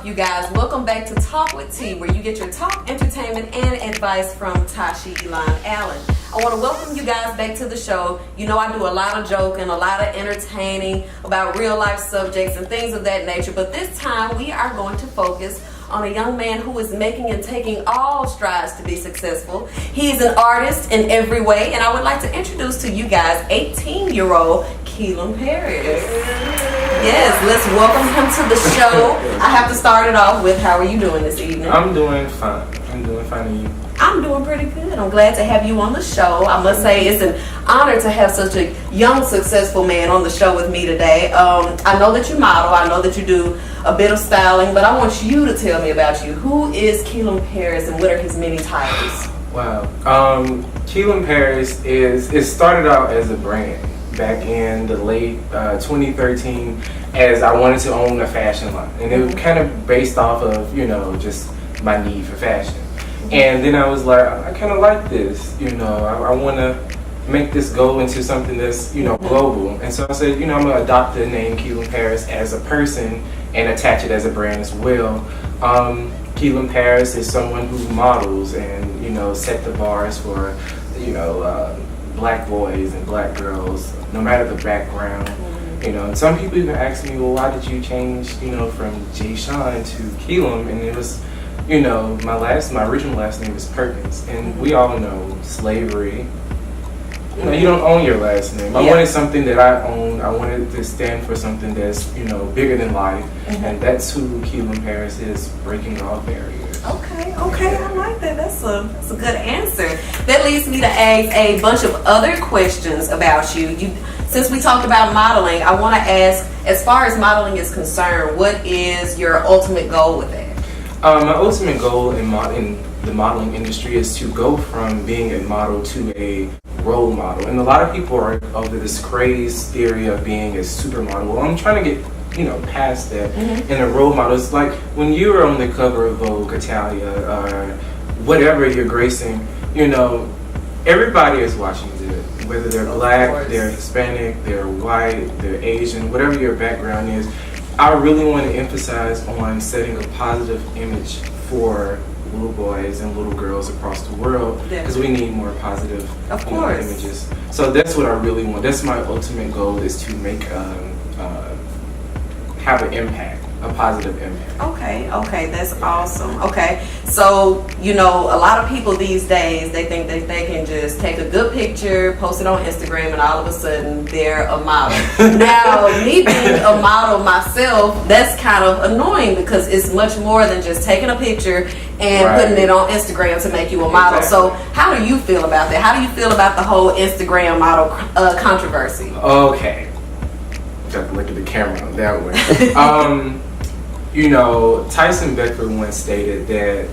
you guys? Welcome back to Talk with Tea, where you get your talk, entertainment, and advice from Tashi Elon Allen. I want to welcome you guys back to the show. You know I do a lot of joking, a lot of entertaining about real life subjects and things of that nature, but this time we are going to focus on a young man who is making and taking all strides to be successful. He's an artist in every way, and I would like to introduce to you guys 18-year-old Keylome Paris. Yes, let's welcome him to the show. I have to start it off with, how are you doing this evening? I'm doing fine. And you? I'm doing pretty good. I'm glad to have you on the show. I must say it's an honor to have such a young, successful man on the show with me today. I know that you model. I know that you do a bit of styling, but I want you to tell me about you. Who is Keylome Paris and what are his many titles? Wow. Keylome Paris it started out as a brand back in the late 2013 as I wanted to own a fashion line. And it was kind of based off of, just my need for fashion. And then I was like, I kind of like this, I want to make this go into something that's, global. And so I said, I'm going to adopt the name Keylome Paris as a person and attach it as a brand as well. Keylome Paris is someone who models and, set the bars for, black boys and black girls, no matter the background. And some people even ask me, well, why did you change, from Jay Sean to Keylome? And it was, my original last name is Perkins, and we all know slavery. You don't own your last name. I wanted something that I own. I wanted to stand for something that's, bigger than life, and that's who Keylome Paris is, breaking all barriers. Okay, I like that. That's a good answer. That leads me to ask a bunch of other questions about you. Since we talked about modeling, I want to ask, as far as modeling is concerned, what is your ultimate goal with that? My ultimate goal in the modeling industry is to go from being a model to a role model. And a lot of people are over this crazed theory of being a supermodel. Well, I'm trying to get past that. And a role model is like when you're on the cover of Vogue, Italia, or whatever you're gracing, everybody is watching you. Whether they're black, they're Hispanic, they're white, they're Asian, whatever your background is. I really want to emphasize on setting a positive image for little boys and little girls across the world, because we need more positive images. So that's what I really want. That's my ultimate goal, is to make have an impact, a positive impact. Okay, that's awesome. Okay, so a lot of people these days, they think that they can just take a good picture, post it on Instagram, and all of a sudden they're a model. Now, me being a model myself, that's kind of annoying, because it's much more than just taking a picture and putting it on Instagram to make you a model. Exactly. So how do you feel about that? How do you feel about the whole Instagram model controversy? Okay. Got to look at the camera on that one. Tyson Beckford once stated that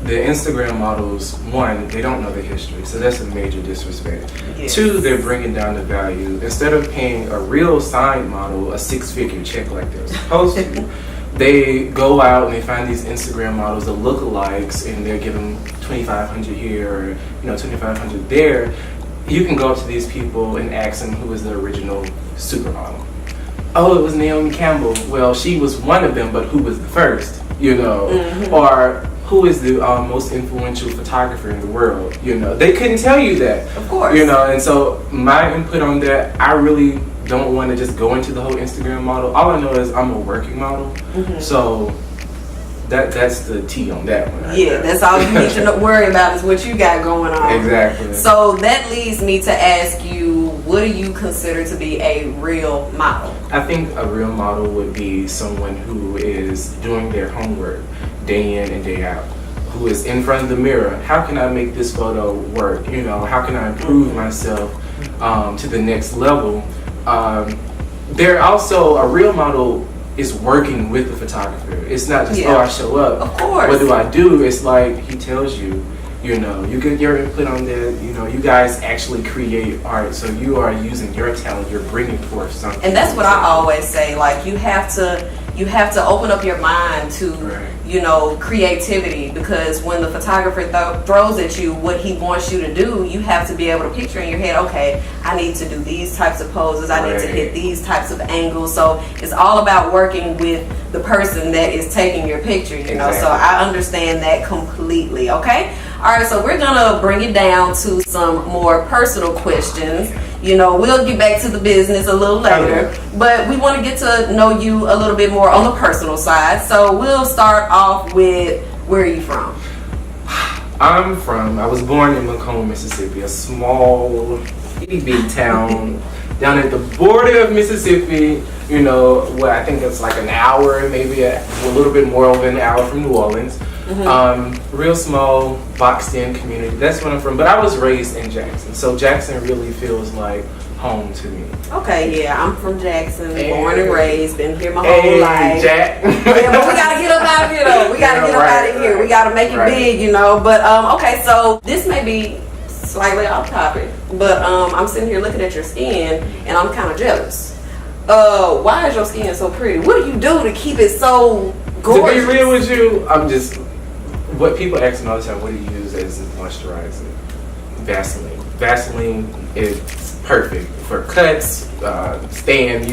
the Instagram models, one, they don't know the history, so that's a major disrespect. Yes. Two, they're bringing down the value. Instead of paying a real signed model a six-figure check like they're supposed to, they go out and they find these Instagram models that look alikes, and they're giving $2,500 here or $2,500 there. You can go up to these people and ask them who is the original supermodel. Oh, it was Naomi Campbell. Well, she was one of them, but who was the first? Or who is the most influential photographer in the world? They couldn't tell you that. Of course. And so my input on that, I really don't want to just go into the whole Instagram model. All I know is I'm a working model, so that's the T on that one. That's all you need to worry about is what you got going on. Exactly. So that leads me to ask you, what do you consider to be a real model? I think a real model would be someone who is doing their homework day in and day out, who is in front of the mirror. How can I make this photo work? How can I improve myself to the next level? They're also, a real model is working with the photographer. It's not just, I show up. Of course. What do I do? It's like he tells you, you get your input on that. You guys actually create art, so you are using your talent. You're bringing forth something. And that's what I always say. Like, you have to you have to open up your mind to, creativity, because when the photographer throws at you what he wants you to do, you have to be able to picture in your head, okay, I need to do these types of poses, I need to hit these types of angles. So it's all about working with the person that is taking your picture, you know. So I understand that completely. Okay, all right, so we're gonna bring it down to some more personal questions. You know, we'll get back to the business a little later, but we want to get to know you a little bit more on the personal side. So we'll start off with, where are you from? I was born in Macomb, Mississippi, a small, itty bitty town down at the border of Mississippi. You know, what I think it's like an hour, maybe a little bit more over an hour from New Orleans. Real small, boxed-in community. That's where I'm from. But I was raised in Jackson, so Jackson really feels like home to me. Okay, yeah, I'm from Jackson, born and raised, been here my whole life. Jack. Yeah, but we gotta get up out of here, though. We gotta get up out of here. We gotta make it big, you know. But okay, so this may be slightly off topic, but I'm sitting here looking at your skin, and I'm kind of jealous. Why is your skin so pretty? What do you do to keep it so gorgeous? To be real with you, what people ask me all the time, what do you use as a moisturizer? Vaseline. Vaseline is perfect for cuts, staying,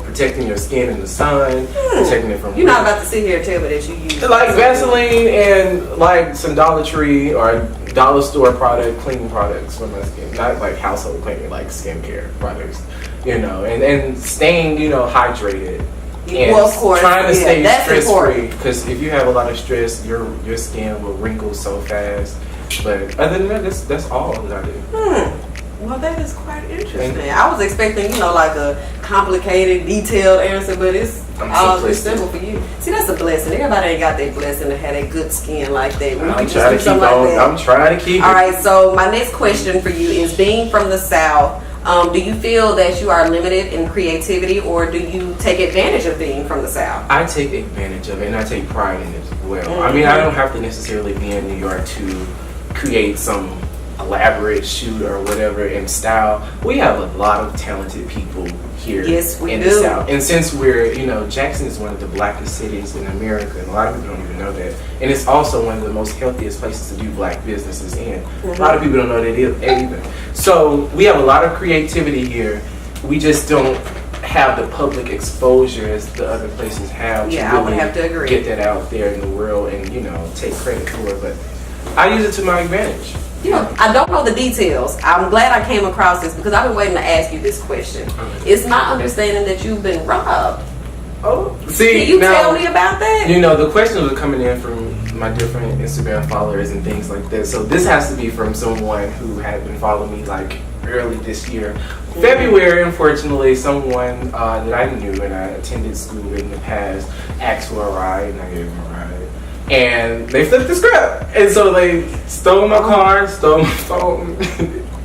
protecting your skin in the sun, protecting it from. You're not about to sit here and tell me that you use like Vaseline and like some Dollar Tree or dollar store cleaning products for my skin, not like household cleaning, like skincare products, and staying, hydrated. And well, of course, trying to stay stress free, because if you have a lot of stress, your skin will wrinkle so fast. But other than that, that's all that I do. Well, that is quite interesting. I was expecting, like a complicated, detailed answer, but it's all just simple for you. See, that's a blessing. Everybody ain't got that blessing to have that good skin like that. I'm trying to keep on. I'm trying to keep it. All right, so my next question for you is, being from the South, do you feel that you are limited in creativity, or do you take advantage of being from the South? I take advantage of it, and I take pride in it as well. I mean, I don't have to necessarily be in New York to create some elaborate shoot or whatever in style. We have a lot of talented people here in the South. And since we're, Jackson is one of the blackest cities in America, and a lot of people don't even know that. And it's also one of the most healthiest places to do black businesses in. A lot of people don't know that either. So we have a lot of creativity here. We just don't have the public exposure as the other places have. Yeah, to I would have to agree. Get that out there in the world and, take credit for it. But I use it to my advantage. I don't know the details. I'm glad I came across this, because I've been waiting to ask you this question. It's my understanding that you've been robbed. Oh, see, can you tell me about that? The questions are coming in from my different Instagram followers and things like that. So this has to be from someone who had been following me like early this year. February, unfortunately, someone that I knew and I attended school with in the past asked for a ride, and I gave him a ride. And they flipped the script, and so they stole my car, stole my phone,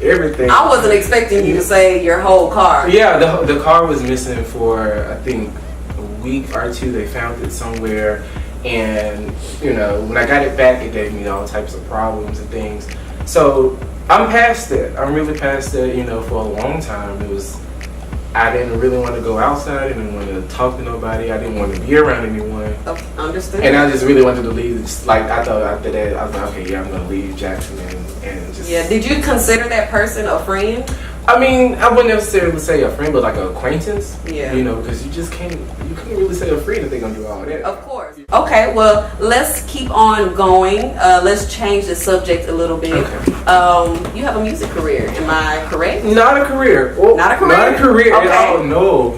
everything. I wasn't expecting you to say your whole car. Yeah, the car was missing for, I think, a week or two. They found it somewhere, and when I got it back, it gave me all types of problems and things. So I'm past it. I'm really past it. For a long time, I didn't really want to go outside. I didn't want to talk to nobody. I didn't want to be around anyone. Understood. And I just really wanted to leave. Like, I thought after that, I was like, okay, yeah, I'm going to leave Jackson and just... Yeah, did you consider that person a friend? I mean, I wouldn't necessarily say a friend, but like an acquaintance. Yeah. Because you couldn't really say a friend if they're going to do all that. Of course. Okay, well, let's keep on going. Let's change the subject a little bit. Okay. You have a music career, am I correct? Not a career. Oh, not a career? Not a career okay. at all. No.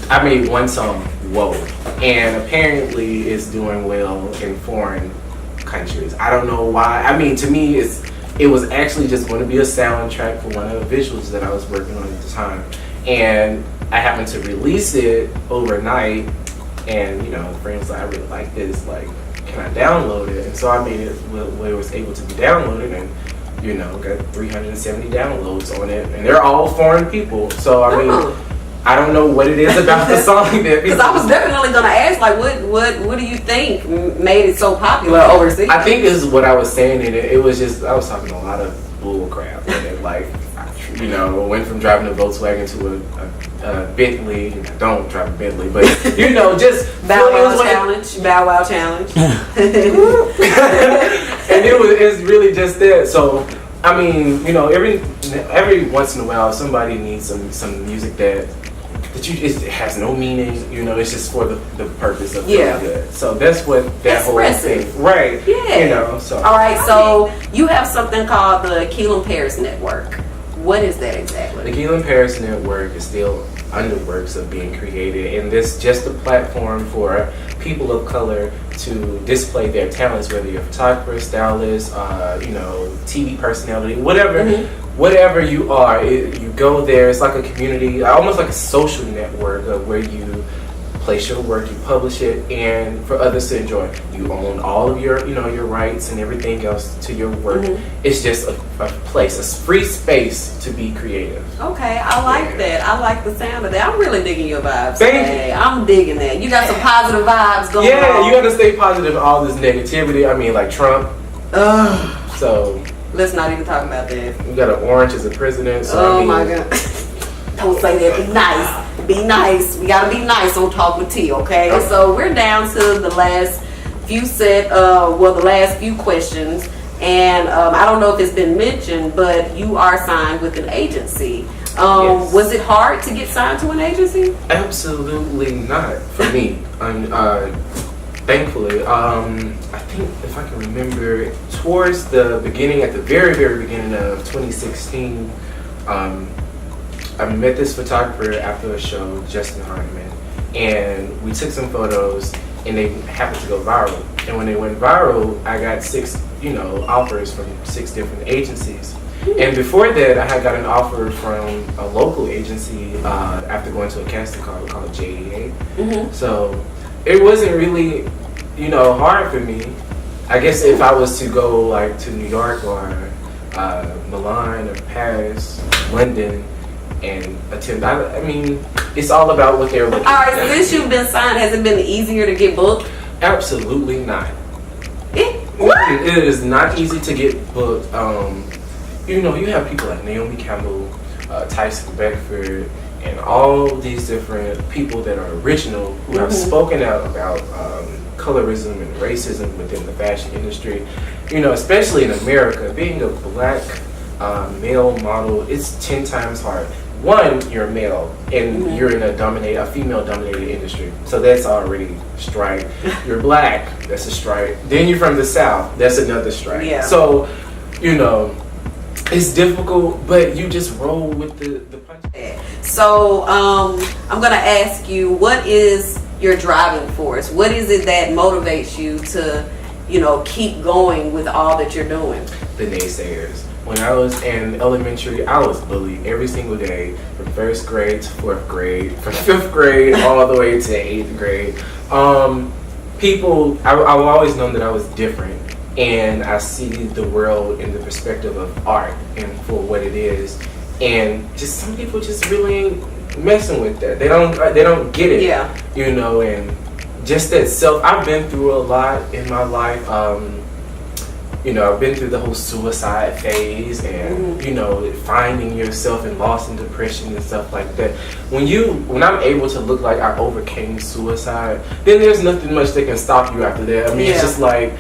I made one song, Whoa, and apparently it's doing well in foreign countries. I don't know why. I mean, to me, it was actually just going to be a soundtrack for one of the visuals that I was working on at the time. And I happened to release it overnight, and friends like, I really like this, like, can I download it? And so I made it where it was able to be downloaded, and got 370 downloads on it, and they're all foreign people. So I mean, I don't know what it is about the song that, because I was definitely gonna ask, like, what do you think made it so popular overseas? I think is what I was saying in it. It was just, I was talking a lot of bull crap. Like, you know, went from driving a Volkswagen to a Bentley. I don't drive a Bentley, but you know, just Bow Wow challenge. Bow Wow challenge. And it's really just that. So I mean, you know, every once in a while, somebody needs some music that it has no meaning. You know, it's just for the purpose of feeling good. So that's what that whole thing, right? Yeah. You know. So all right. So you have something called the Keylome Paris Network. What is that exactly? The Keylome Paris Network is still under works of being created, and this just a platform for people of color to display their talents, whether you're a photographer, stylist, you know, TV personality, whatever you are. You go there. It's like a community, almost like a social network of where you place your work, you publish it, and for others to enjoy. You own all of your, you know, your rights and everything else to your work. It's just a place, a free space to be creative. Okay, I like that. I like the sound of that. I'm really digging your vibes. Thank you. I'm digging that. You got some positive vibes going on. Yeah, you got to stay positive. All this negativity. I mean, like Trump. So let's not even talk about that. We got an orange as a president. So oh my God. Don't say that. Be nice. Be nice. We gotta be nice on Talk with Tea, okay? So we're down to the last few the last few questions, and I don't know if it's been mentioned, but you are signed with an agency. Yes. Was it hard to get signed to an agency? Absolutely not for me. Thankfully, I think if I can remember, towards the beginning, at the very, very beginning of 2016. I met this photographer after a show, Justin Heineman, and we took some photos, and they happened to go viral. And when they went viral, I got 6, you know, offers from 6 different agencies. And before that, I had got an offer from a local agency after going to a casting call called JEA. So it wasn't really, you know, hard for me. I guess if I was to go like to New York or Milan or Paris, London, and attend. I mean, it's all about what they're looking for. All right, so since you've been signed, has it been easier to get booked? Absolutely not. What? It is not easy to get booked. You know, you have people like Naomi Campbell, Tyson Beckford, and all these different people that are original who have spoken out about colorism and racism within the fashion industry. You know, especially in America, being a black male model, it's 10 times hard. One, you're male, and you're in a female-dominated industry, so that's already a strike. You're black, that's a strike. Then you're from the South, that's another strike. Yeah. So, you know, it's difficult, but you just roll with the punch. So, I'm gonna ask you, what is your driving force? What is it that motivates you to, you know, keep going with all that you're doing? The naysayers. When I was in elementary, I was bullied every single day, from 1st grade to 4th grade, from 5th grade all the way to 8th grade. I've always known that I was different, and I see the world in the perspective of art and for what it is. And just some people just really ain't messing with that. They don't get it. Yeah. You know, and just that I've been through a lot in my life. You know, I've been through the whole suicide phase and, you know, finding yourself and lost in depression and stuff like that. When I'm able to look like I overcame suicide, then there's nothing much that can stop you after that. I mean, it's just like,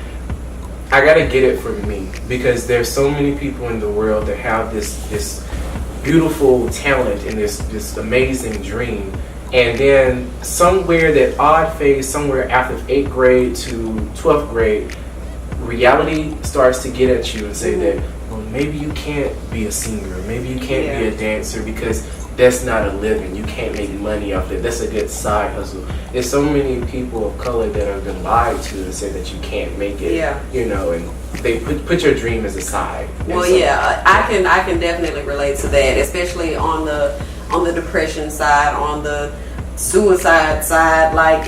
I gotta get it from me, because there's so many people in the world that have this beautiful talent and this amazing dream. And then somewhere that odd phase, somewhere after 8th grade to 12th grade, reality starts to get at you and say that, well, maybe you can't be a singer, maybe you can't be a dancer, because that's not a living. You can't make money off it. That's a good side hustle. There's so many people of color that have been lied to and say that you can't make it. You know, and they put your dream as a side. Well, so, I can definitely relate to that, especially on the depression side, on the suicide side. Like,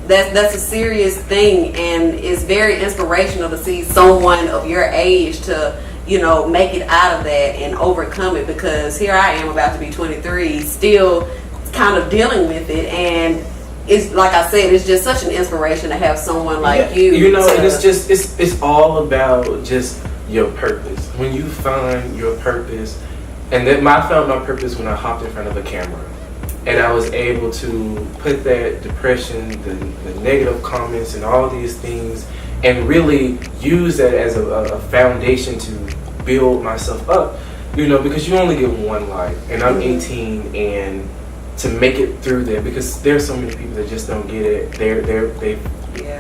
that's a serious thing, and it's very inspirational to see someone of your age to, you know, make it out of that and overcome it, because here I am about to be 23, still kind of dealing with it, and it's like I said, it's just such an inspiration to have someone like you. You know, and it's all about just your purpose. when you find your purpose, and then I found my purpose when I hopped in front of a camera. And I was able to put that depression, the negative comments and all these things, and really use that as a foundation to build myself up. You know, because you only get one life. And I'm 18, and to make it through there, because there's so many people that just don't get it. They've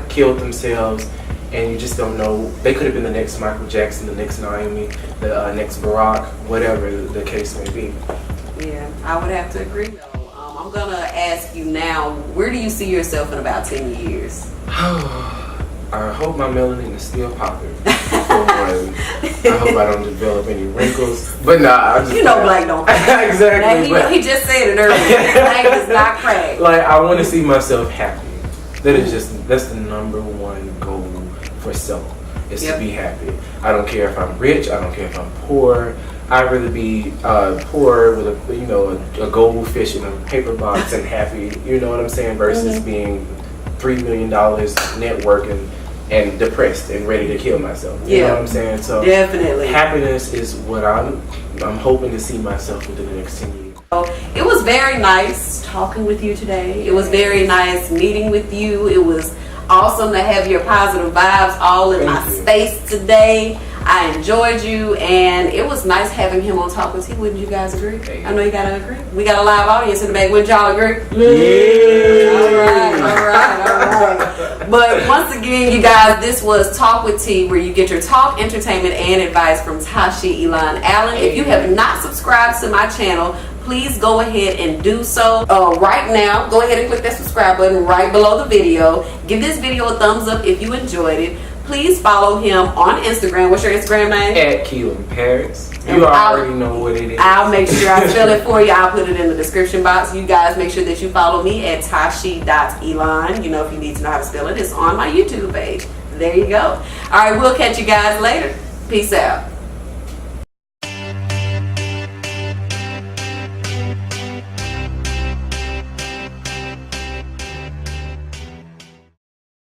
killed themselves, and you just don't know. They could have been the next Michael Jackson, the next Naomi, the next Barack, whatever the case may be. Yeah, I would have to agree. I'm gonna ask you now, where do you see yourself in about 10 years? I hope my melanin is still popping. I hope I don't develop any wrinkles. But nah, I just black don't crack. Exactly. Now, he just said it earlier. Black does not crack. Like, I want to see myself happy. That's the number one goal for self, is to be happy. I don't care if I'm rich. I don't care if I'm poor. I'd rather be poor with a goldfish in a paper box and happy. You know what I'm saying? Versus being $3 million net working and depressed and ready to kill myself. You know what I'm saying? So definitely, happiness is what I'm hoping to see myself within the next 10 years. It was very nice talking with you today. It was very nice meeting with you. It was awesome to have your positive vibes all in my space today. I enjoyed you, and it was nice having him on Talk With Tea. Wouldn't you guys agree? I know you gotta agree. We got a live audience in the back. Wouldn't y'all agree? Yeah. All right. But once again, you guys, this was Talk With Tea, where you get your talk, entertainment, and advice from Tashi Elon Allen. If you have not subscribed to my channel, please go ahead and do so right now. Go ahead and click that subscribe button right below the video. Give this video a thumbs up if you enjoyed it. Please follow him on Instagram. What's your Instagram name? At Keylome Paris. You already know what it is. I'll make sure I spell it for you. I'll put it in the description box. You guys make sure that you follow me at tashi.elon. You know, if you need to know how to spell it, it's on my YouTube page. There you go. All right, we'll catch you guys later. Peace out.